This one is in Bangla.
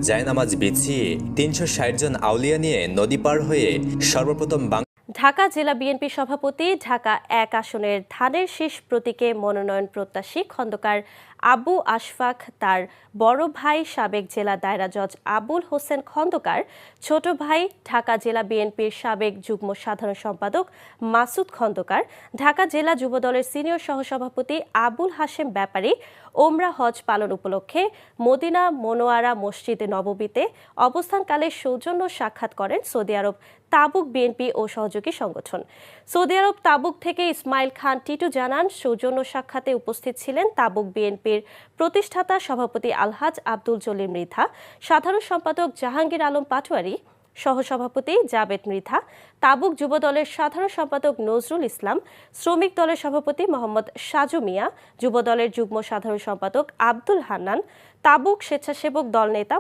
জায়নামাজ বিছিয়ে ৩৬০ জন আউলিয়া নিয়ে নদী পার হয়ে সর্বপ্রথম ঢাকা জেলা বিএনপি সভাপতি ঢাকা ১ আসনের ধানের শীষ প্রতীকে মনোনয়ন প্রত্যাশী খন্দকার আবু আশফাক, তার বড় ভাই সাবেক জেলা দায়রা জজ আবুল হোসেন খন্দকার, ছোট ভাই ঢাকা জেলা বিএনপির সাবেক যুগ্ম সাধারণ সম্পাদক মাসুদ খন্দকার, ঢাকা জেলা যুবদলের সিনিয়র সহসভাপতি আবুল হাশেম ব্যাপারী ওমরা হজ পালন উপলক্ষে মদিনা মনোয়ারা মসজিদ নববীতে অবস্থানকালে সৌজন্য সাক্ষাৎ করেন সৌদি আরব তাবুক বিএনপি ও সহযোগী সংগঠন। সৌদি আরব তাবুক থেকে ইসমাইল খান টিটু জানান, সৌজন্য সাক্ষাতে উপস্থিত ছিলেন তাবুক বিএনপির প্রতিষ্ঠাতা সভাপতি আলহাজ আব্দুল জলিল মৃধা, সাধারণ সম্পাদক জাহাঙ্গীর আলম পাটোয়ারি, সহসভাপতি জাবেদ মৃধা, তাবুক যুব দলের সাধারণ সম্পাদক নজরুল ইসলাম, শ্রমিক দলের সভাপতি মোহাম্মদ সাজু মিয়া, যুব দলের যুগ্ম সাধারণ সম্পাদক আব্দুল হান্নান, তাবুক স্বেচ্ছাসেবক দল নেতা